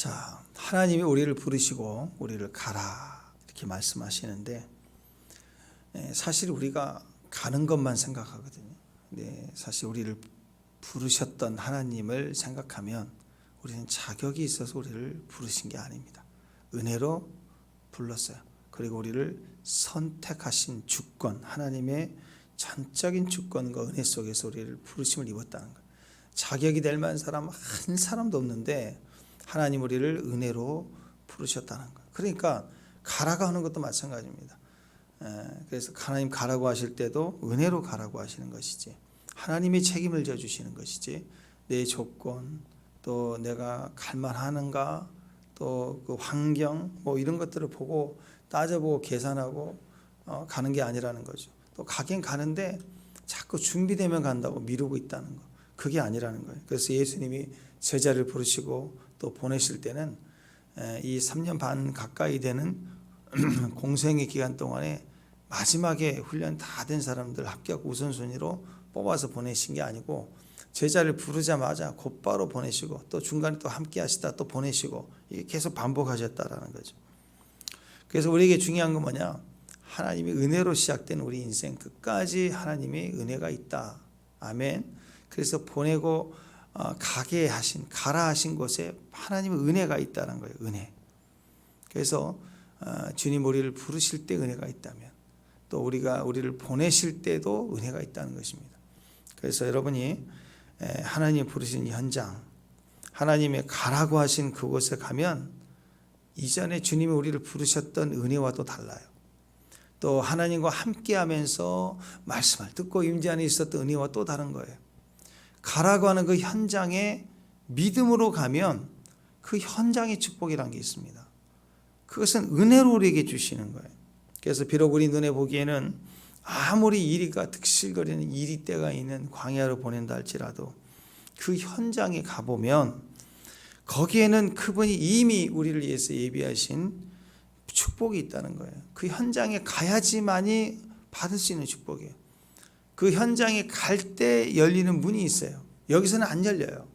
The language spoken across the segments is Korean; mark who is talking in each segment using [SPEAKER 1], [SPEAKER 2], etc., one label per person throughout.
[SPEAKER 1] 자, 하나님이 우리를 부르시고 우리를 가라 이렇게 말씀하시는데 사실 우리가 가는 것만 생각하거든요. 근데 사실 우리를 부르셨던 하나님을 생각하면 우리는 자격이 있어서 우리를 부르신 게 아닙니다. 은혜로 불렀어요. 그리고 우리를 선택하신 주권, 하나님의 전적인 주권과 은혜 속에서 우리를 부르심을 입었다는 거예요. 자격이 될 만한 사람 한 사람도 없는데 하나님 우리를 은혜로 부르셨다는 거예요. 그러니까 가라고 하는 것도 마찬가지입니다. 그래서 하나님 가라고 하실 때도 은혜로 가라고 하시는 것이지, 하나님이 책임을 져주시는 것이지, 내 조건, 또 내가 갈만하는가, 또 그 환경 뭐 이런 것들을 보고 따져보고 계산하고 가는 게 아니라는 거죠. 또 가긴 가는데 자꾸 준비되면 간다고 미루고 있다는 거, 그게 아니라는 거예요. 그래서 예수님이 제자를 부르시고 또 보내실 때는 이 3년 반 가까이 되는 공생의 기간 동안에 마지막에 훈련 다 된 사람들 합격 우선순위로 뽑아서 보내신 게 아니고, 제자를 부르자마자 곧바로 보내시고 또 중간에 또 함께 하시다 또 보내시고, 이게 계속 반복하셨다라는 거죠. 그래서 우리에게 중요한 건 뭐냐? 하나님의 은혜로 시작된 우리 인생 끝까지 하나님의 은혜가 있다. 아멘. 그래서 보내고 가게 하신, 가라 하신 곳에 하나님의 은혜가 있다는 거예요. 은혜. 그래서 주님 우리를 부르실 때 은혜가 있다면 또 우리를 보내실 때도 은혜가 있다는 것입니다. 그래서 여러분이 하나님 부르신 현장, 하나님의 가라고 하신 그곳에 가면 이전에 주님이 우리를 부르셨던 은혜와도 달라요. 또 하나님과 함께하면서 말씀을 듣고 임재 안에 있었던 은혜와 또 다른 거예요. 가라고 하는 그 현장에 믿음으로 가면 그 현장의 축복이라는 게 있습니다. 그것은 은혜로 우리에게 주시는 거예요. 그래서 비록 우리 눈에 보기에는 아무리 이리가 득실거리는 이리때가 있는 광야로 보낸다 할지라도 그 현장에 가보면 거기에는 그분이 이미 우리를 위해서 예비하신 축복이 있다는 거예요. 그 현장에 가야지만이 받을 수 있는 축복이에요. 그 현장에 갈 때 열리는 문이 있어요. 여기서는 안 열려요.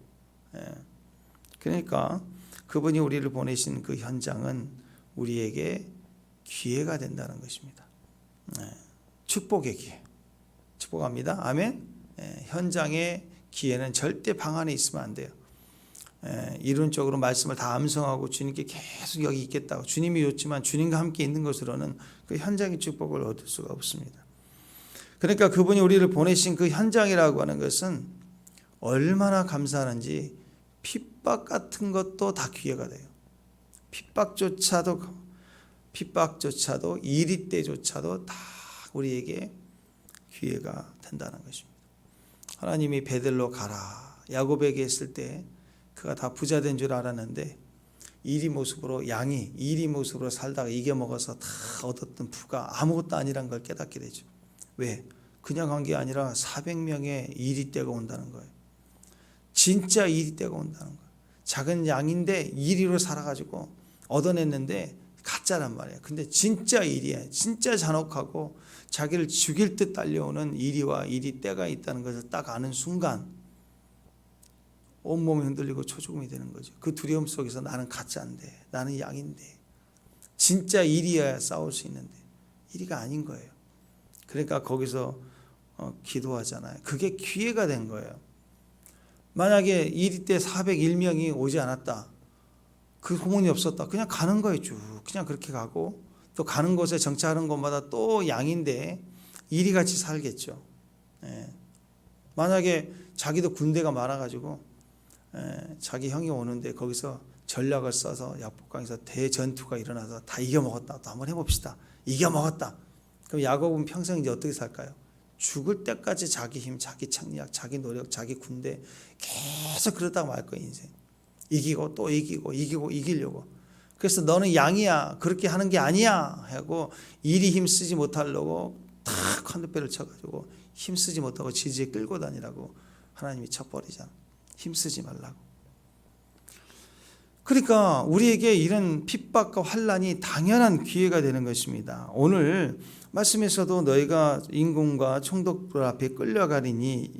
[SPEAKER 1] 그러니까 그분이 우리를 보내신 그 현장은 우리에게 기회가 된다는 것입니다. 축복의 기회. 축복합니다. 아멘. 현장의 기회는 절대 방 안에 있으면 안 돼요. 이론적으로 말씀을 다 암송하고 주님께 계속 여기 있겠다고 주님이 좋지만 주님과 함께 있는 것으로는 그 현장의 축복을 얻을 수가 없습니다. 그러니까 그분이 우리를 보내신 그 현장이라고 하는 것은 얼마나 감사하는지, 핍박 같은 것도 다 기회가 돼요. 핍박조차도 이리 때조차도 다 우리에게 기회가 된다는 것입니다. 하나님이 베들로 가라 야곱에게 했을 때 그가 다 부자 된 줄 알았는데 이리 모습으로 살다가 이겨먹어서 다 얻었던 부가 아무것도 아니란 걸 깨닫게 되죠. 왜? 그냥 간 게 아니라 400명의 이리떼가 온다는 거예요. 진짜 이리떼가 온다는 거예요. 작은 양인데 이리로 살아가지고 얻어냈는데 가짜란 말이에요. 근데 진짜 이리야. 진짜 잔혹하고 자기를 죽일 듯 달려오는 이리와 이리떼가 있다는 것을 딱 아는 순간 온몸이 흔들리고 초죽음이 되는 거죠. 그 두려움 속에서 나는 가짜인데, 나는 양인데, 진짜 이리야 싸울 수 있는데 이리가 아닌 거예요. 그러니까 거기서 기도하잖아요. 그게 기회가 된 거예요. 만약에 이리때 401명이 오지 않았다, 그 소문이 없었다, 그냥 가는 거예요. 쭉 그냥 그렇게 가고 또 가는 곳에 정착하는 곳마다 또 양인데 이리같이 살겠죠. 만약에 자기도 군대가 많아가지고 자기 형이 오는데 거기서 전략을 써서 약복강에서 대전투가 일어나서 다 이겨먹었다, 또 한번 해봅시다, 이겨먹었다. 그럼 야곱은 평생 이제 어떻게 살까요? 죽을 때까지 자기 힘, 자기 착략, 자기 노력, 자기 군대 계속 그러다가 말 거예요. 인생 이기고 또 이기고 이기려고. 그래서 너는 양이야, 그렇게 하는 게 아니야 하고 일이 힘쓰지 못하려고 탁 한두배를 쳐가지고 힘쓰지 못하고 지지에 끌고 다니라고 하나님이 쳐버리잖아. 힘쓰지 말라고. 그러니까 우리에게 이런 핍박과 환난이 당연한 기회가 되는 것입니다. 오늘 말씀에서도 너희가 임금과 총독들 앞에 끌려가리니,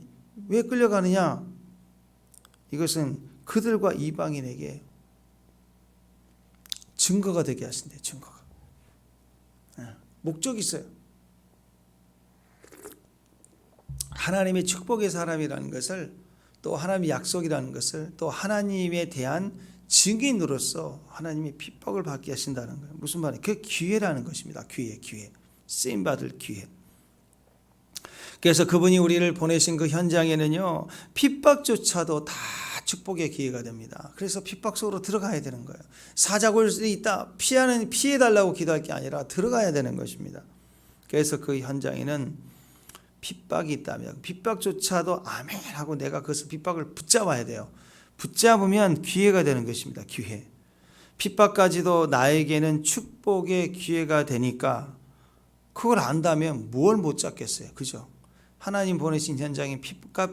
[SPEAKER 1] 왜 끌려가느냐? 이것은 그들과 이방인에게 증거가 되게 하신대요. 증거가. 목적이 있어요. 하나님의 축복의 사람이라는 것을, 또 하나님의 약속이라는 것을, 또 하나님에 대한 증인으로서 하나님이 핍박을 받게 하신다는 거예요. 무슨 말이에요? 그 기회라는 것입니다. 기회. 쓰임 받을 기회. 그래서 그분이 우리를 보내신 그 현장에는요, 핍박조차도 다 축복의 기회가 됩니다. 그래서 핍박 속으로 들어가야 되는 거예요. 사자굴이 있다, 피해달라고 기도할 게 아니라 들어가야 되는 것입니다. 그래서 그 현장에는 핍박이 있다면 핍박조차도 아멘 하고 내가 그것을 핍박을 붙잡아야 돼요. 붙잡으면 기회가 되는 것입니다. 기회. 핍박까지도 나에게는 축복의 기회가 되니까 그걸 안다면 뭘 못 잡겠어요. 그죠? 하나님 보내신 현장에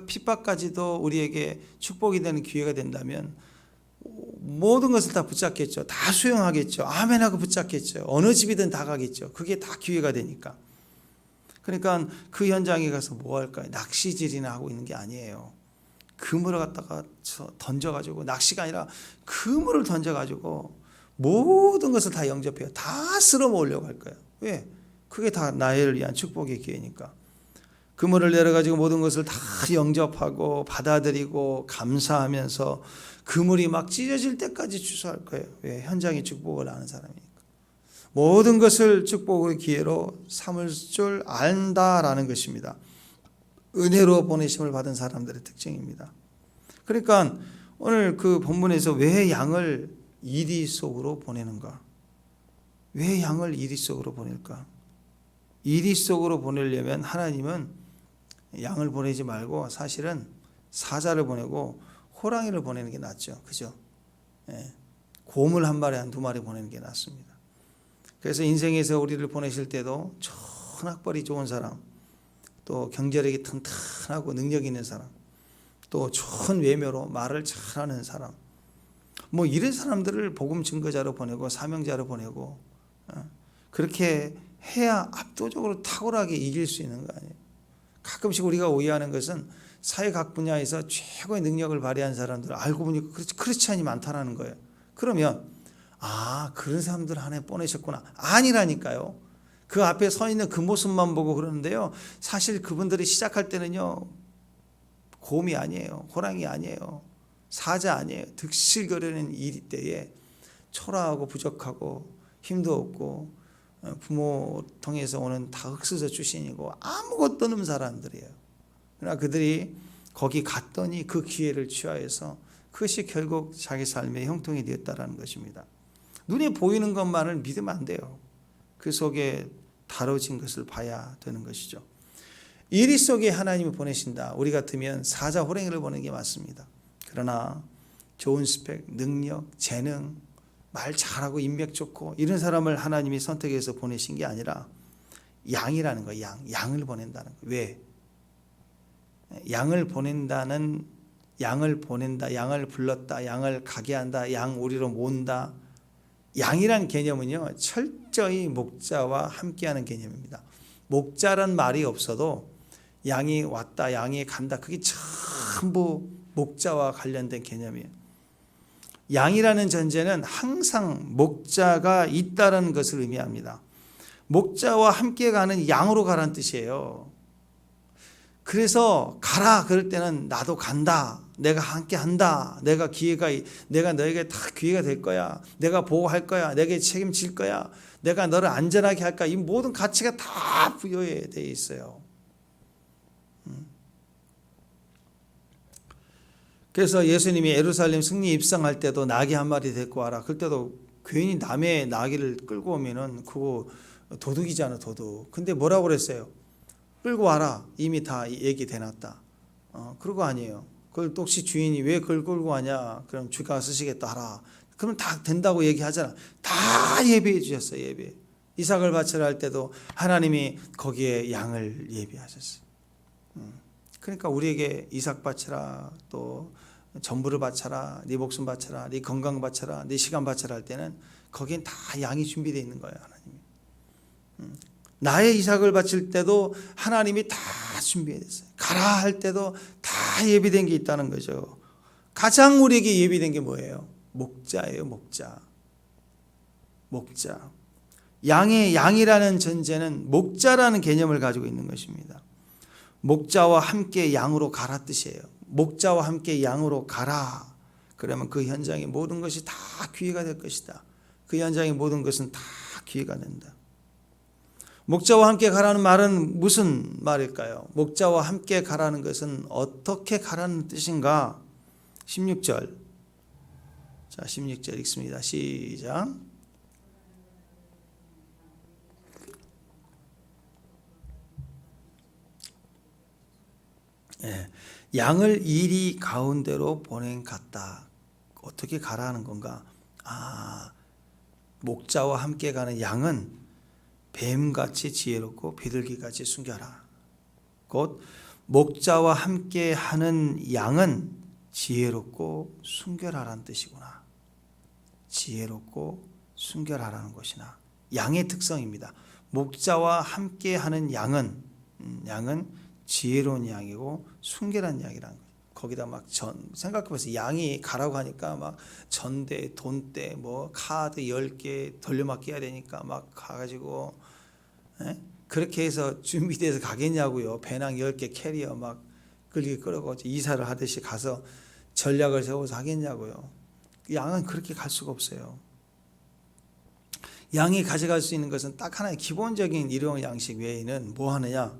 [SPEAKER 1] 핍박까지도 우리에게 축복이 되는 기회가 된다면 모든 것을 다 붙잡겠죠. 다 수용하겠죠. 아멘하고 붙잡겠죠. 어느 집이든 다 가겠죠. 그게 다 기회가 되니까. 그러니까 그 현장에 가서 뭐 할까요? 낚시질이나 하고 있는 게 아니에요. 그물을 갖다가 던져가지고, 낚시가 아니라 그물을 던져가지고 모든 것을 다 영접해요. 다 쓸어 모으려고 할 거예요. 왜? 그게 다 나를 위한 축복의 기회니까. 그물을 내려가지고 모든 것을 다 영접하고 받아들이고 감사하면서 그물이 막 찢어질 때까지 추수할 거예요. 왜? 현장의 축복을 아는 사람이니까. 모든 것을 축복의 기회로 삼을 줄 안다라는 것입니다. 은혜로 보내심을 받은 사람들의 특징입니다. 그러니까 오늘 그 본문에서 왜 양을 이리 속으로 보내는가? 왜 양을 이리 속으로 보낼까? 이리 속으로 보내려면 하나님은 양을 보내지 말고 사실은 사자를 보내고 호랑이를 보내는 게 낫죠. 그죠? 곰을 한 마리, 한두 마리 보내는 게 낫습니다. 그래서 인생에서 우리를 보내실 때도 천학벌이 좋은 사람, 또 경제력이 튼튼하고 능력 있는 사람, 또 좋은 외모로 말을 잘하는 사람, 뭐 이런 사람들을 복음 증거자로 보내고 사명자로 보내고 그렇게 해야 압도적으로 탁월하게 이길 수 있는 거 아니에요. 가끔씩 우리가 오해하는 것은 사회 각 분야에서 최고의 능력을 발휘한 사람들 알고 보니까 크리스찬이 많다는 거예요. 그러면 그런 사람들 하나에 보내셨구나. 아니라니까요. 그 앞에 서 있는 그 모습만 보고 그러는데요, 사실 그분들이 시작할 때는요, 곰이 아니에요. 호랑이 아니에요. 사자 아니에요. 득실거리는 일 때에 초라하고 부족하고 힘도 없고 부모 통해서 오는 다 흑수저 출신이고 아무것도 없는 사람들이에요. 그러나 그들이 거기 갔더니 그 기회를 취하여서 그것이 결국 자기 삶의 형통이 되었다는 것입니다. 눈에 보이는 것만을 믿으면 안 돼요. 그 속에 다뤄진 것을 봐야 되는 것이죠. 이리 속에 하나님이 보내신다. 우리 같으면 사자 호랭이를 보내는 게 맞습니다. 그러나 좋은 스펙, 능력, 재능, 말 잘하고 인맥 좋고 이런 사람을 하나님이 선택해서 보내신 게 아니라 양이라는 거예요. 양을 보낸다는 거예요. 왜? 양을 보낸다, 양을 불렀다, 양을 가게 한다, 양 우리로 모은다. 양이란 개념은요, 철저히 목자와 함께하는 개념입니다. 목자란 말이 없어도 양이 왔다, 양이 간다, 그게 전부 목자와 관련된 개념이에요. 양이라는 전제는 항상 목자가 있다는 것을 의미합니다. 목자와 함께 가는 양으로 가라는 뜻이에요. 그래서 가라 그럴 때는 나도 간다, 내가 함께 한다, 내가 너에게 다 기회가 될 거야, 내가 보호할 거야, 내게 책임질 거야, 내가 너를 안전하게 할 거야. 이 모든 가치가 다 부여되어 있어요. 그래서 예수님이 예루살렘 승리 입성할 때도 나귀 한 마리 데리고 와라. 그때도 괜히 남의 나귀를 끌고 오면은 그거 도둑이잖아, 도둑. 근데 뭐라고 그랬어요? 끌고 와라. 이미 다 얘기 돼놨다. 그러고 아니에요. 그걸 또 혹시 주인이 왜 그걸 끌고 와냐? 그럼 주가 쓰시겠다 하라. 그러면 다 된다고 얘기하잖아. 다 예비해 주셨어요. 예비. 이삭을 바치라 할 때도 하나님이 거기에 양을 예비하셨어요. 그러니까 우리에게 이삭 바치라, 또 전부를 바쳐라, 네 목숨 바쳐라, 네 건강 바쳐라, 네 시간 바쳐라 할 때는 거기엔 다 양이 준비되어 있는 거예요. 하나님이. 나의 이삭을 바칠 때도 하나님이 다 준비됐어요. 가라 할 때도 다 예비된 게 있다는 거죠. 가장 우리에게 예비된 게 뭐예요? 목자예요. 목자. 목자. 양이라는 전제는 목자라는 개념을 가지고 있는 것입니다. 목자와 함께 양으로 가라 뜻이에요. 목자와 함께 양으로 가라. 그러면 그 현장의 모든 것이 다 귀해가 될 것이다. 그 현장의 모든 것은 다 귀해가 된다. 목자와 함께 가라는 말은 무슨 말일까요? 목자와 함께 가라는 것은 어떻게 가라는 뜻인가? 16절. 자, 16절 읽습니다. 시작. 예, 양을 이리 가운데로 보낸 같다. 어떻게 가라는 건가? 목자와 함께 가는 양은 뱀같이 지혜롭고 비둘기같이 순결하라. 곧 목자와 함께 하는 양은 지혜롭고 순결하라는 뜻이구나. 지혜롭고 순결하라는 것이나 양의 특성입니다. 목자와 함께 하는 양은 지혜로운 양이고 순결한 양이라는 거예요. 거기다 막 생각해보세요. 양이 가라고 하니까 막 전대, 돈대, 뭐 카드 10개 돌려막기 해야 되니까 막 가가지고 그렇게 해서 준비돼서 가겠냐고요. 배낭 10개 캐리어 막 끌기 끌어고 이사를 하듯이 가서 전략을 세워서 하겠냐고요. 양은 그렇게 갈 수가 없어요. 양이 가져갈 수 있는 것은 딱 하나의 기본적인 일용 양식 외에는 뭐 하느냐?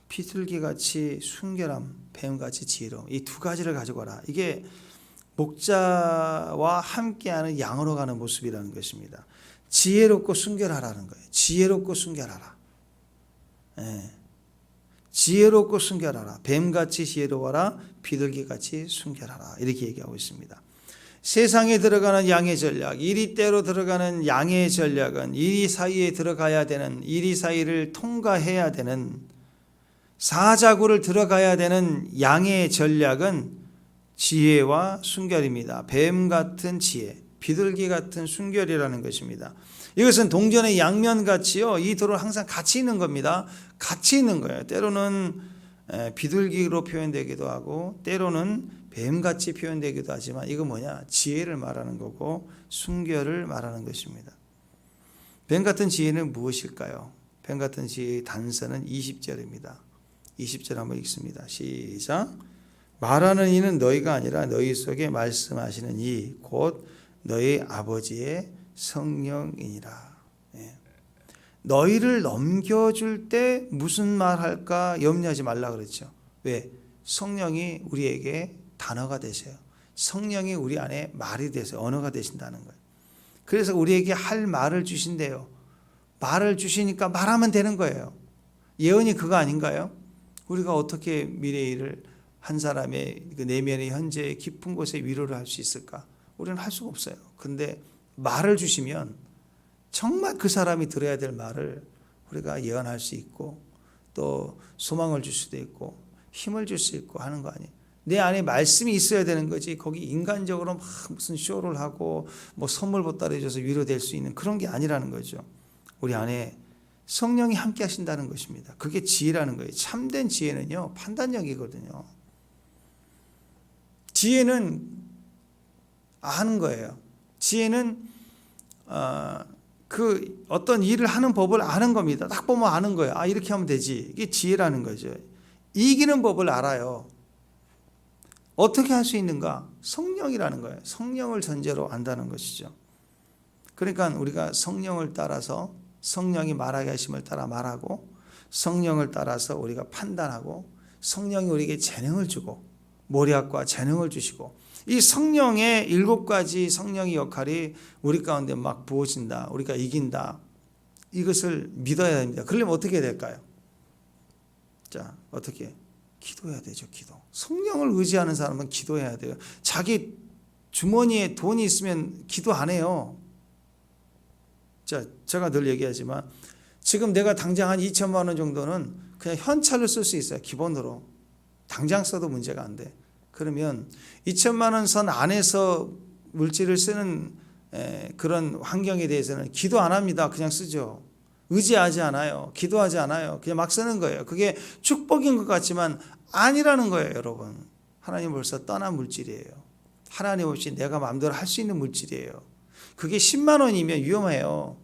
[SPEAKER 1] 비둘기같이 순결함, 뱀같이 지혜로움, 이 두 가지를 가지고 가라. 이게 목자와 함께하는 양으로 가는 모습이라는 것입니다. 지혜롭고 순결하라는 거예요. 지혜롭고 순결하라. 지혜롭고 순결하라. 뱀같이 지혜로워라. 비둘기같이 순결하라. 이렇게 얘기하고 있습니다. 세상에 들어가는 양의 전략, 이리때로 들어가는 양의 전략은 이리 사이에 들어가야 되는, 이리 사이를 통과해야 되는, 사자구를 들어가야 되는 양의 전략은 지혜와 순결입니다. 뱀 같은 지혜, 비둘기 같은 순결이라는 것입니다. 이것은 동전의 양면같이요, 이 둘은 항상 같이 있는 겁니다. 같이 있는 거예요. 때로는 비둘기로 표현되기도 하고 때로는 뱀같이 표현되기도 하지만 이거 뭐냐? 지혜를 말하는 거고 순결을 말하는 것입니다. 뱀 같은 지혜는 무엇일까요? 뱀 같은 지혜의 단서는 20절입니다. 20절 한번 읽습니다. 시작. 말하는 이는 너희가 아니라 너희 속에 말씀하시는 이 곧 너희 아버지의 성령이니라. 너희를 넘겨줄 때 무슨 말 할까 염려하지 말라 그랬죠. 왜? 성령이 우리에게 단어가 되세요. 성령이 우리 안에 말이 되세요. 언어가 되신다는 거예요. 그래서 우리에게 할 말을 주신대요. 말을 주시니까 말하면 되는 거예요. 예언이 그거 아닌가요? 우리가 어떻게 미래의 일을 한 사람의 그 내면의 현재의 깊은 곳에 위로를 할 수 있을까? 우리는 할 수가 없어요. 근데 말을 주시면 정말 그 사람이 들어야 될 말을 우리가 예언할 수 있고 또 소망을 줄 수도 있고 힘을 줄 수 있고 하는 거 아니에요. 내 안에 말씀이 있어야 되는 거지. 거기 인간적으로 막 무슨 쇼를 하고 뭐 선물 보따리 줘서 위로될 수 있는 그런 게 아니라는 거죠. 우리 안에 성령이 함께 하신다는 것입니다. 그게 지혜라는 거예요. 참된 지혜는요, 판단력이거든요. 지혜는 아는 거예요. 지혜는 그 어떤 일을 하는 법을 아는 겁니다. 딱 보면 아는 거예요. 아, 이렇게 하면 되지. 이게 지혜라는 거죠. 이기는 법을 알아요. 어떻게 할 수 있는가? 성령이라는 거예요. 성령을 전제로 안다는 것이죠. 그러니까 우리가 성령을 따라서 성령이 말하게 하심을 따라 말하고 성령을 따라서 우리가 판단하고 성령이 우리에게 재능을 주고 모략과 재능을 주시고 이 성령의 7가지 성령의 역할이 우리 가운데 막 부어진다. 우리가 이긴다. 이것을 믿어야 됩니다. 그러려면 어떻게 해야 될까요? 자, 어떻게? 기도해야 되죠. 기도. 성령을 의지하는 사람은 기도해야 돼요. 자기 주머니에 돈이 있으면 기도 안 해요. 자, 제가 늘 얘기하지만 지금 내가 당장 한 2천만 원 정도는 그냥 현찰로 쓸 수 있어요. 기본으로. 당장 써도 문제가 안 돼. 그러면 2천만 원 선 안에서 물질을 쓰는 그런 환경에 대해서는 기도 안 합니다. 그냥 쓰죠. 의지하지 않아요. 기도하지 않아요. 그냥 막 쓰는 거예요. 그게 축복인 것 같지만 아니라는 거예요, 여러분. 하나님 벌써 떠난 물질이에요. 하나님 없이 내가 마음대로 할 수 있는 물질이에요. 그게 10만 원이면 위험해요.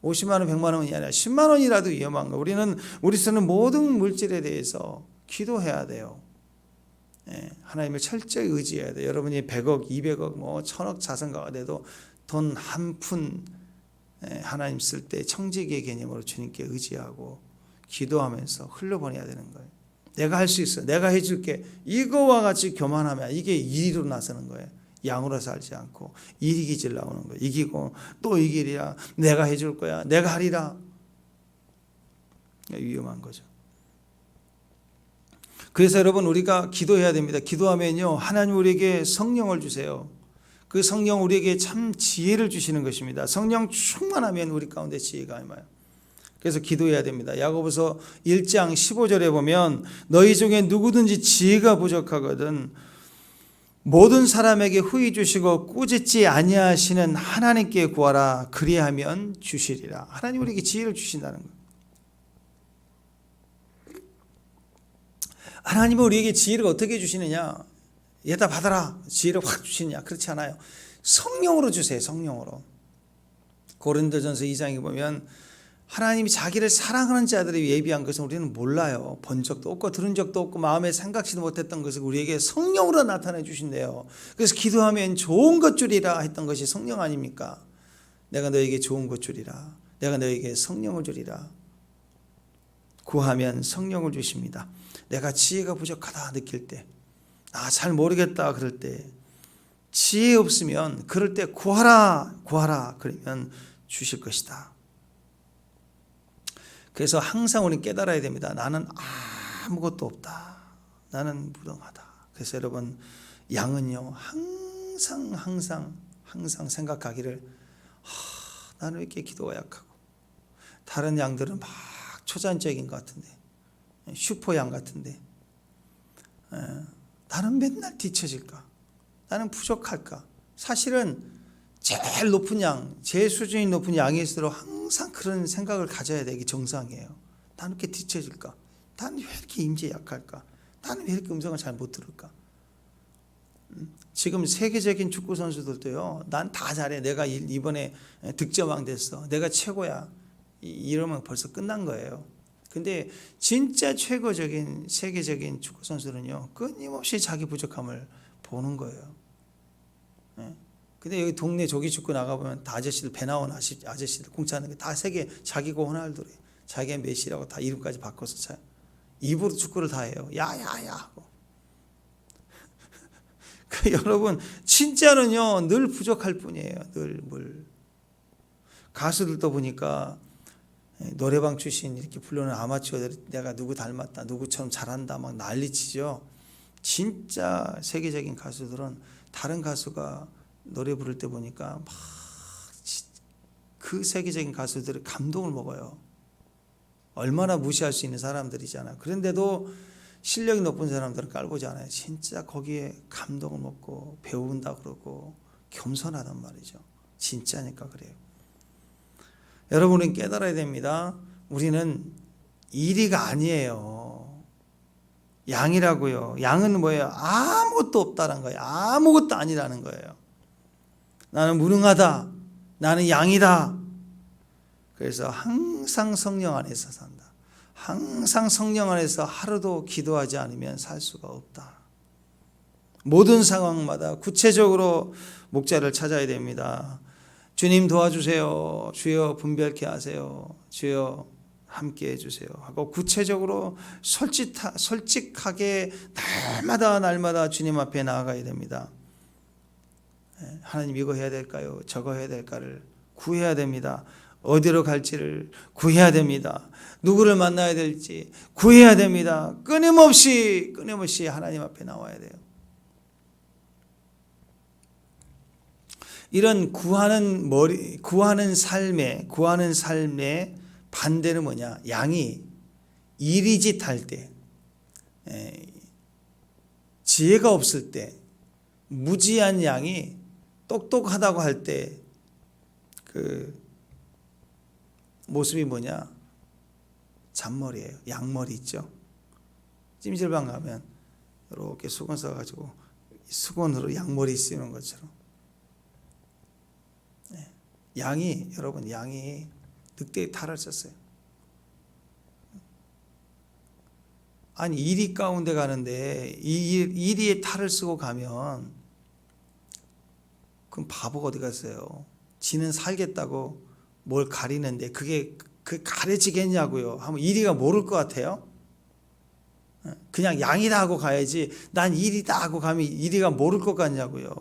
[SPEAKER 1] 50만 원, 100만 원이 아니라 10만 원이라도 위험한 거. 우리 쓰는 모든 물질에 대해서 기도해야 돼요. 하나님을 철저히 의지해야 돼요. 여러분이 100억, 200억, 1000억 자산가가 돼도 돈 한 푼 하나님 쓸 때 청지기의 개념으로 주님께 의지하고 기도하면서 흘려보내야 되는 거예요. 내가 할 수 있어. 내가 해줄게. 이거와 같이 교만하면 이게 이리로 나서는 거예요. 양으로 살지 않고 이기질 나오는 거예요. 이기고 또 이기리라. 내가 해줄 거야. 내가 하리라. 위험한 거죠. 그래서 여러분 우리가 기도해야 됩니다. 기도하면요 하나님 우리에게 성령을 주세요. 그 성령 우리에게 참 지혜를 주시는 것입니다. 성령 충만하면 우리 가운데 지혜가 임해요. 그래서 기도해야 됩니다. 야고보서 1장 15절에 보면 너희 중에 누구든지 지혜가 부족하거든 모든 사람에게 후히 주시고 꾸짖지 아니하시는 하나님께 구하라. 그리하면 주시리라. 하나님 우리에게 지혜를 주신다는 거예요. 하나님은 우리에게 지혜를 어떻게 주시느냐? 얘다 받아라. 지혜를 확 주시느냐? 그렇지 않아요. 성령으로 주세요. 성령으로. 고린도전서 2장에 보면 하나님이 자기를 사랑하는 자들이 예비한 것은 우리는 몰라요. 본 적도 없고 들은 적도 없고 마음에 생각지도 못했던 것을 우리에게 성령으로 나타내 주신대요. 그래서 기도하면 좋은 것 주리라 했던 것이 성령 아닙니까? 내가 너에게 좋은 것 주리라. 내가 너에게 성령을 주리라. 구하면 성령을 주십니다. 내가 지혜가 부족하다 느낄 때, 잘 모르겠다 그럴 때, 지혜 없으면 그럴 때 구하라 그러면 주실 것이다. 그래서 항상 우리는 깨달아야 됩니다. 나는 아무것도 없다. 나는 무능하다. 그래서 여러분 양은요 항상 생각하기를 나는 왜 이렇게 기도가 약하고 다른 양들은 막 초자연적인 것 같은데 슈퍼양 같은데 나는 맨날 뒤처질까? 나는 부족할까? 사실은 제일 높은 양, 제 수준이 높은 양일수록 항상 그런 생각을 가져야 되기 정상이에요. 나는 이렇게 뒤처질까? 나는 왜 이렇게 임재에 약할까? 나는 왜 이렇게 음성을 잘 못 들을까? 지금 세계적인 축구 선수들도요. 난 다 잘해. 내가 이번에 득점왕 됐어. 내가 최고야. 이러면 벌써 끝난 거예요. 근데 진짜 최고적인 세계적인 축구 선수는요. 끊임없이 자기 부족함을 보는 거예요. 근데 여기 동네 조기 축구 나가보면 다 아저씨들 배 나온 아저씨들 공차하는 게 다 세계 자기가 호날두래. 자기가 메시라고 다 이름까지 바꿔서 입으로 축구를 다 해요. 야야야 하고. 여러분 진짜는요 늘 부족할 뿐이에요. 늘 가수들도 보니까 노래방 출신 이렇게 불러는 아마추어들이 내가 누구 닮았다, 누구처럼 잘한다 막 난리치죠. 진짜 세계적인 가수들은 다른 가수가 노래 부를 때 보니까 막 그 세계적인 가수들이 감동을 먹어요. 얼마나 무시할 수 있는 사람들이잖아요. 그런데도 실력이 높은 사람들은 깔보지 않아요. 진짜 거기에 감동을 먹고 배운다 그러고 겸손하단 말이죠. 진짜니까 그래요. 여러분은 깨달아야 됩니다. 우리는 이리가 아니에요. 양이라고요. 양은 뭐예요? 아무것도 없다는 거예요. 아무것도 아니라는 거예요. 나는 무능하다. 나는 양이다. 그래서 항상 성령 안에서 산다. 항상 성령 안에서 하루도 기도하지 않으면 살 수가 없다. 모든 상황마다 구체적으로 목자를 찾아야 됩니다. 주님 도와주세요. 주여 분별케 하세요. 주여 함께 해주세요. 하고 구체적으로 솔직하게 날마다 주님 앞에 나아가야 됩니다. 하나님 이거 해야 될까요? 저거 해야 될까를 구해야 됩니다. 어디로 갈지를 구해야 됩니다. 누구를 만나야 될지 구해야 됩니다. 끊임없이 하나님 앞에 나와야 돼요. 이런 구하는 삶의 반대는 뭐냐? 양이 이리짓할 때, 지혜가 없을 때, 무지한 양이 똑똑하다고 할 때 그 모습이 뭐냐? 잔머리예요. 양머리 있죠. 찜질방 가면 이렇게 수건 써가지고 수건으로 양머리 씌우는 것처럼 여러분 양이 늑대의 탈을 썼어요. 아니 이리 가운데 가는데 이리의 탈을 쓰고 가면 그럼 바보가 어디 갔어요? 지는 살겠다고 뭘 가리는데 그게 가려지겠냐고요. 하면 이리가 모를 것 같아요? 그냥 양이다 하고 가야지 난 이리다 하고 가면 이리가 모를 것 같냐고요.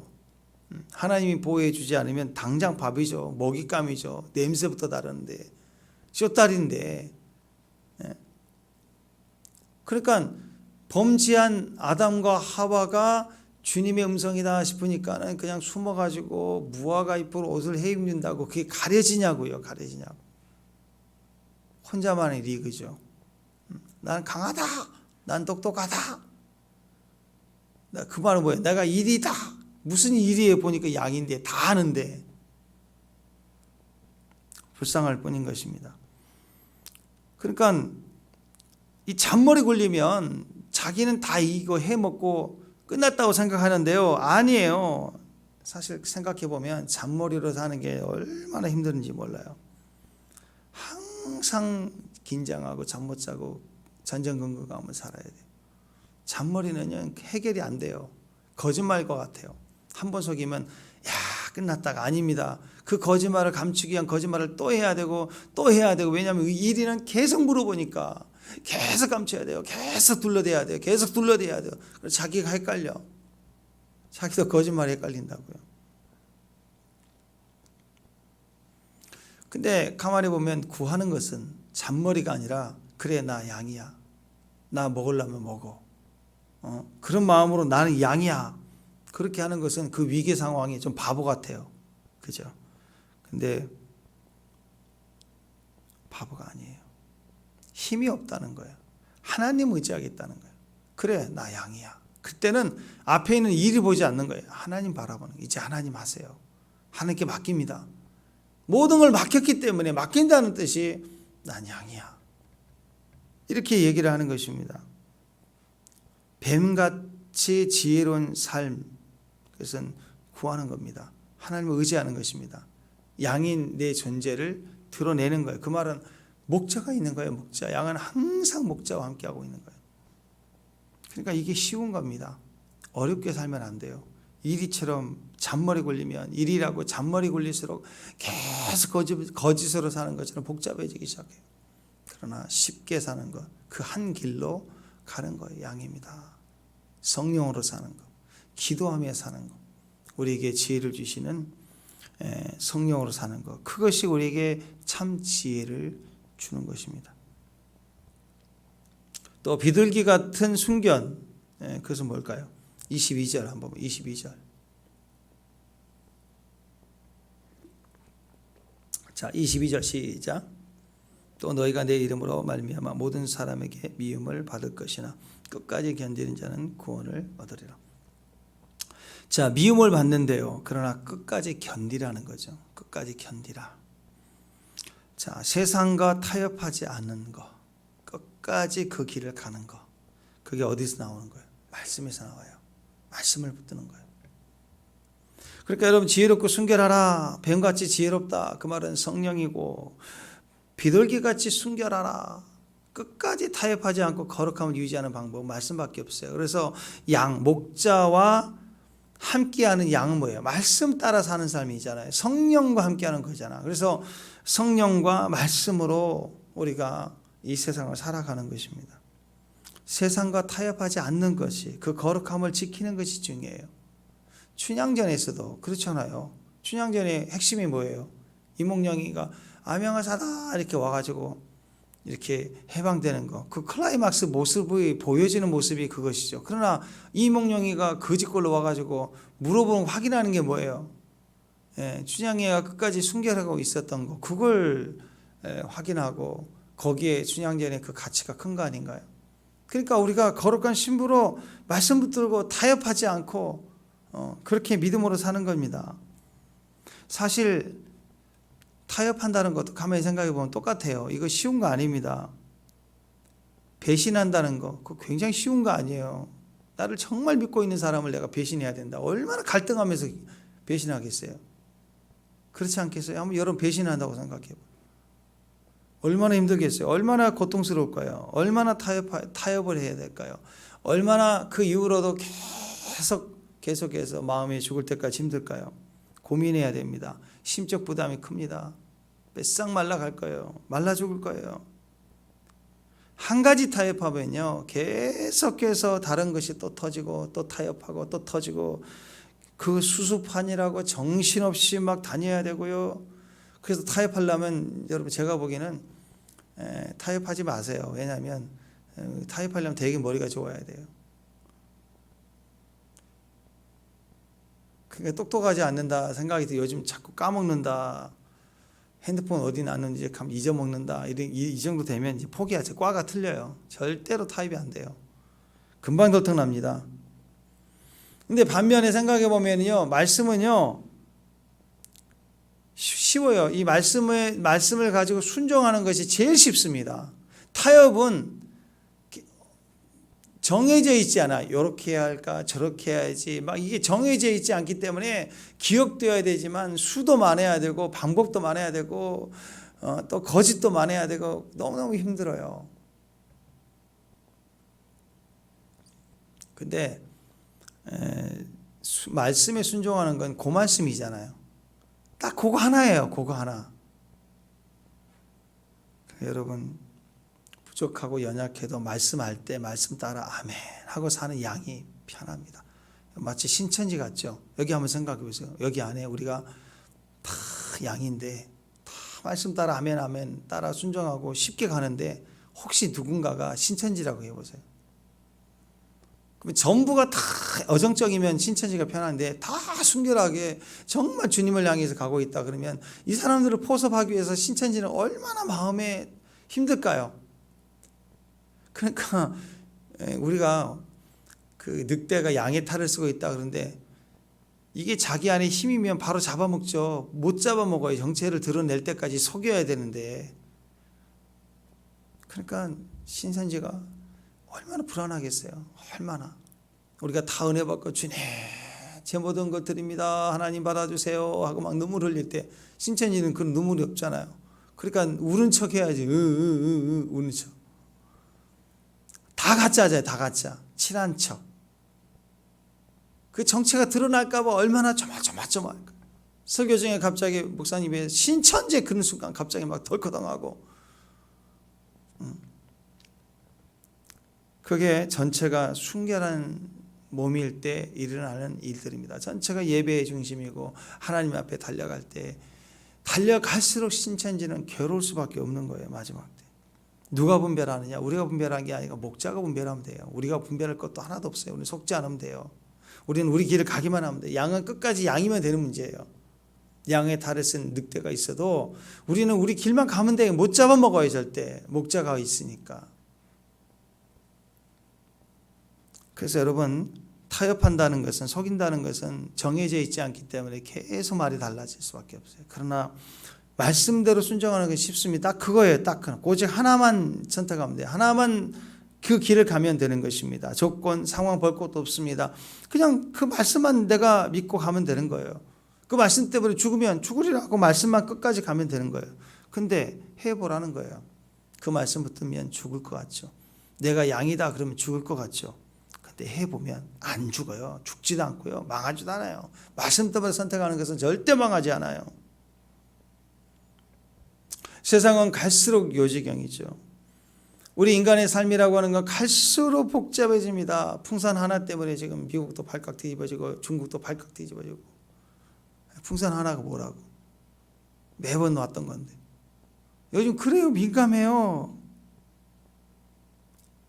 [SPEAKER 1] 하나님이 보호해 주지 않으면 당장 밥이죠. 먹잇감이죠. 냄새부터 다른데 쇼다리인데. 그러니까 범죄한 아담과 하와가 주님의 음성이다 싶으니까는 그냥 숨어가지고 무화과 잎으로 옷을 헤입는다고 그게 가려지냐고요. 가려지냐고. 혼자만의 리그죠. 난 강하다. 난 똑똑하다. 그 말은 뭐예요? 내가 일이다. 무슨 일이에요? 보니까 양인데 다 하는데 불쌍할 뿐인 것입니다. 그러니까 이 잔머리 굴리면 자기는 다 이거 해먹고 끝났다고 생각하는데요. 아니에요. 사실 생각해 보면 잔머리로 사는 게 얼마나 힘든지 몰라요. 항상 긴장하고 잠 못 자고 전전긍긍하며 살아야 돼요. 잔머리는 해결이 안 돼요. 거짓말과 같아요. 한 번 속이면 야 끝났다가 아닙니다. 그 거짓말을 감추기 위한 거짓말을 또 해야 되고 또 해야 되고 왜냐하면 일이는 계속 물어보니까 계속 감춰야 돼요. 계속 둘러대야 돼요. 계속 둘러대야 돼요. 그래서 자기가 헷갈려. 자기도 거짓말에 헷갈린다고요. 근데 가만히 보면 구하는 것은 잔머리가 아니라 그래 나 양이야. 나 먹으려면 먹어. 그런 마음으로 나는 양이야. 그렇게 하는 것은 그 위기 상황이 좀 바보 같아요. 그죠? 근데 바보가 아니에요. 힘이 없다는 거예요. 하나님 의지하겠다는 거예요. 그래 나 양이야. 그때는 앞에 있는 일을 보지 않는 거예요. 하나님 바라보는 거예요. 이제 하나님 하세요. 하나님께 맡깁니다. 모든 걸 맡겼기 때문에 맡긴다는 뜻이 난 양이야. 이렇게 얘기를 하는 것입니다. 뱀같이 지혜로운 삶, 그것은 구하는 겁니다. 하나님을 의지하는 것입니다. 양인 내 존재를 드러내는 거예요. 그 말은 목자가 있는 거예요. 목자. 양은 항상 목자와 함께하고 있는 거예요. 그러니까 이게 쉬운 겁니다. 어렵게 살면 안 돼요. 이리처럼 잔머리 굴리면 일이라고 잔머리 굴릴수록 계속 거짓으로 사는 것처럼 복잡해지기 시작해요. 그러나 쉽게 사는 것, 그 한 길로 가는 거예요. 양입니다. 성령으로 사는 것, 기도하며 사는 것, 우리에게 지혜를 주시는 성령으로 사는 것, 그것이 우리에게 참 지혜를 주는 것입니다. 또 비둘기 같은 순견, 그것은 뭘까요? 22절 한번 22절. 자, 22절 시작. 또 너희가 내 이름으로 말미암아 모든 사람에게 미움을 받을 것이나 끝까지 견디는 자는 구원을 얻으리라. 자, 미움을 받는데요. 그러나 끝까지 견디라는 거죠. 끝까지 견디라. 자, 세상과 타협하지 않는 거, 끝까지 그 길을 가는 거, 그게 어디서 나오는 거예요? 말씀에서 나와요. 말씀을 붙드는 거예요. 그러니까 여러분 지혜롭고 순결하라. 뱀같이 지혜롭다. 그 말은 성령이고 비둘기같이 순결하라. 끝까지 타협하지 않고 거룩함을 유지하는 방법은 말씀밖에 없어요. 그래서 양, 목자와 함께하는 양은 뭐예요? 말씀 따라 사는 삶이잖아요. 성령과 함께하는 거잖아. 그래서 성령과 말씀으로 우리가 이 세상을 살아가는 것입니다. 세상과 타협하지 않는 것이, 그 거룩함을 지키는 것이 중요해요. 춘향전에서도 그렇잖아요. 춘향전의 핵심이 뭐예요? 이몽룡이가 암양아사다 이렇게 와가지고 이렇게 해방되는 거, 그 클라이막스 모습이 보여지는 모습이 그것이죠. 그러나 이몽룡이가 거짓골로 와가지고 물어보는 확인하는 게 뭐예요? 춘향이가 끝까지 순결하고 있었던 거, 그걸 확인하고 거기에 춘향전의 그 가치가 큰 거 아닌가요? 그러니까 우리가 거룩한 신부로 말씀 붙들고 타협하지 않고 그렇게 믿음으로 사는 겁니다. 사실 타협한다는 것도 가만히 생각해 보면 똑같아요. 이거 쉬운 거 아닙니다. 배신한다는 거, 그거 굉장히 쉬운 거 아니에요. 나를 정말 믿고 있는 사람을 내가 배신해야 된다. 얼마나 갈등하면서 배신하겠어요. 그렇지 않겠어요? 한번 여러분 배신한다고 생각해요. 얼마나 힘들겠어요? 얼마나 고통스러울까요? 얼마나 타협을 해야 될까요? 얼마나 그 이후로도 계속해서 마음이 죽을 때까지 힘들까요? 고민해야 됩니다. 심적 부담이 큽니다. 뺏싹 말라갈 거예요. 말라 죽을 거예요. 한 가지 타협하면요, 계속해서 다른 것이 또 터지고 또 타협하고 또 터지고, 그 수습판이라고 정신없이 막 다녀야 되고요. 그래서 타협하려면 여러분 제가 보기에는 타협하지 마세요. 왜냐하면 타협하려면 되게 머리가 좋아야 돼요. 그러니까 똑똑하지 않는다 생각이 들어요. 요즘 자꾸 까먹는다. 핸드폰 어디 놨는지 잊어먹는다. 이 정도 되면 이제 포기하죠. 과가 틀려요. 절대로 타협이 안 돼요. 금방 들통납니다. 근데 반면에 생각해 보면요, 말씀은요 쉬워요. 이 말씀을 가지고 순종하는 것이 제일 쉽습니다. 타협은 정해져 있지 않아. 이렇게 해야 할까, 저렇게 해야지. 막 이게 정해져 있지 않기 때문에 기억되어야 되지만 수도 많아야 되고 방법도 많아야 되고 또 거짓도 많아야 되고 너무너무 힘들어요. 근데 말씀에 순종하는 건 그 말씀이잖아요. 딱 그거 하나예요. 그거 하나. 여러분 부족하고 연약해도 말씀할 때 말씀 따라 아멘 하고 사는 양이 편합니다. 마치 신천지 같죠. 여기 한번 생각해 보세요. 여기 안에 우리가 다 양인데 다 말씀 따라 아멘 아멘 따라 순종하고 쉽게 가는데, 혹시 누군가가 신천지라고 해보세요. 그러면 전부가 다 어정적이면 신천지가 편한데 다 순결하게 정말 주님을 향해서 가고 있다 그러면 이 사람들을 포섭하기 위해서 신천지는 얼마나 마음에 힘들까요? 그러니까 우리가 그 늑대가 양의 탈을 쓰고 있다 그러는데, 이게 자기 안에 힘이면 바로 잡아먹죠. 못 잡아먹어요. 정체를 드러낼 때까지 속여야 되는데. 그러니까 신천지가 얼마나 불안하겠어요. 얼마나. 우리가 다 은혜 받고 주님 제 모든 것 드립니다, 하나님 받아주세요 하고 막 눈물 흘릴 때, 신천지는 그런 눈물이 없잖아요. 그러니까 우는 척 해야지. 우는 척. 다 가짜잖아요. 다 가짜. 친한 척. 그 정체가 드러날까 봐 얼마나 조마조마할까. 설교 중에 갑자기 목사님이 신천지에 그런 순간 갑자기 막 덜커덩하고, 그게 전체가 순결한 몸일 때 일어나는 일들입니다. 전체가 예배의 중심이고 하나님 앞에 달려갈 때, 달려갈수록 신천지는 괴로울 수밖에 없는 거예요. 마지막 때. 누가 분별하느냐? 우리가 분별한 게 아니라 목자가 분별하면 돼요. 우리가 분별할 것도 하나도 없어요. 우리는 속지 않으면 돼요. 우리는 우리 길을 가기만 하면 돼요. 양은 끝까지 양이면 되는 문제예요. 양의 탈을 쓴 늑대가 있어도 우리는 우리 길만 가면 돼요. 못 잡아먹어요. 절대. 목자가 있으니까. 그래서 여러분, 타협한다는 것은, 속인다는 것은 정해져 있지 않기 때문에 계속 말이 달라질 수밖에 없어요. 그러나 말씀대로 순종하는 게 쉽습니다. 딱 그거예요. 딱 그거. 오직 하나만 선택하면 돼요. 하나만 그 길을 가면 되는 것입니다. 조건, 상황 볼 것도 없습니다. 그냥 그 말씀만 내가 믿고 가면 되는 거예요. 그 말씀 때문에 죽으면 죽으리라고 말씀만 끝까지 가면 되는 거예요. 근데 해보라는 거예요. 그 말씀 붙으면 죽을 것 같죠. 내가 양이다 그러면 죽을 것 같죠. 근데 해보면 안 죽어요. 죽지도 않고요. 망하지도 않아요. 말씀 때문에 선택하는 것은 절대 망하지 않아요. 세상은 갈수록 요지경이죠. 우리 인간의 삶이라고 하는 건 갈수록 복잡해집니다. 풍선 하나 때문에 지금 미국도 발칵 뒤집어지고 중국도 발칵 뒤집어지고. 풍선 하나가 뭐라고. 매번 왔던 건데. 요즘 그래요. 민감해요.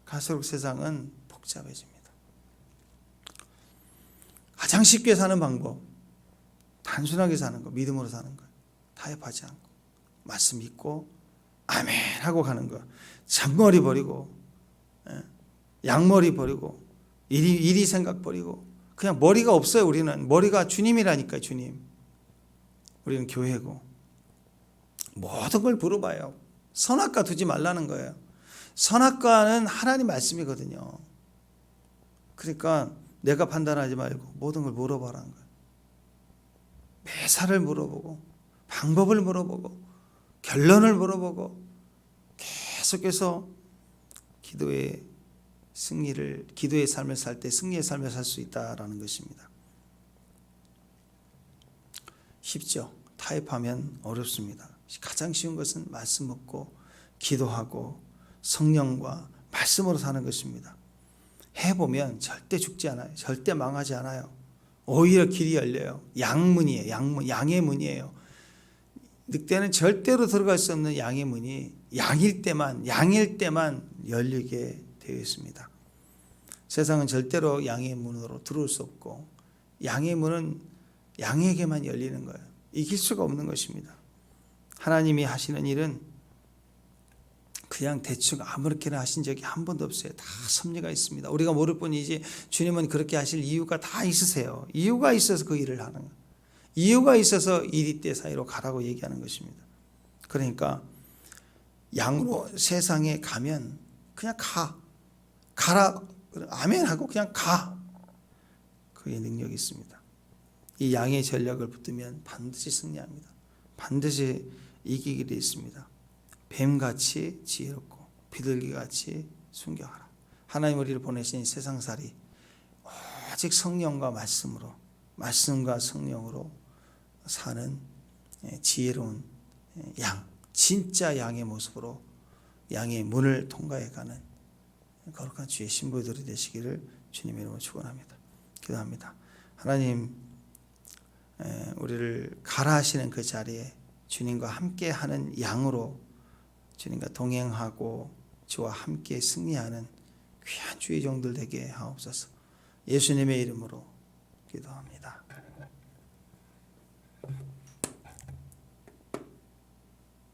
[SPEAKER 1] 갈수록 세상은 복잡해집니다. 가장 쉽게 사는 방법, 단순하게 사는 거, 믿음으로 사는 거, 타협하지 않고 말씀 믿고 아멘 하고 가는 거. 잔머리 버리고 양머리 버리고 이리 생각 버리고, 그냥 머리가 없어요. 우리는 머리가 주님이라니까요. 주님. 우리는 교회고 모든 걸 물어봐요. 선악과 두지 말라는 거예요. 선악과는 하나님 말씀이거든요. 그러니까 내가 판단하지 말고 모든 걸 물어봐라는 거예요. 매사를 물어보고 방법을 물어보고 결론을 물어보고 계속해서 기도의 삶을 살 때 승리의 삶을 살 수 있다라는 것입니다. 쉽죠? 타협하면 어렵습니다. 가장 쉬운 것은 말씀 묻고 기도하고 성령과 말씀으로 사는 것입니다. 해보면 절대 죽지 않아요. 절대 망하지 않아요. 오히려 길이 열려요. 양문이에요. 양의 문이에요. 늑대는 절대로 들어갈 수 없는 양의 문이 양일 때만 열리게 되어 있습니다. 세상은 절대로 양의 문으로 들어올 수 없고 양의 문은 양에게만 열리는 거예요. 이길 수가 없는 것입니다. 하나님이 하시는 일은 그냥 대충 아무렇게나 하신 적이 한 번도 없어요. 다 섭리가 있습니다. 우리가 모를 뿐이지 주님은 그렇게 하실 이유가 다 있으세요. 이유가 있어서 그 일을 하는 거예요. 이유가 있어서 이리때 사이로 가라고 얘기하는 것입니다. 그러니까 양으로 세상에 가면 그냥 가라 아멘 하고 그냥 가. 그게 능력이 있습니다. 이 양의 전략을 붙들면 반드시 승리합니다. 반드시 이기게 되어 있습니다. 뱀같이 지혜롭고 비둘기같이 순경하라. 하나님 우리를 보내신 세상살이 오직 성령과 말씀으로 말씀과 성령으로 사는 지혜로운 양, 진짜 양의 모습으로 양의 문을 통과해가는 거룩한 주의 신부들이 되시기를 주님의 이름으로 축원합니다. 기도합니다. 하나님 우리를 가라 하시는 그 자리에 주님과 함께하는 양으로 주님과 동행하고 주와 함께 승리하는 귀한 주의 종들 되게 하옵소서. 예수님의 이름으로 기도합니다.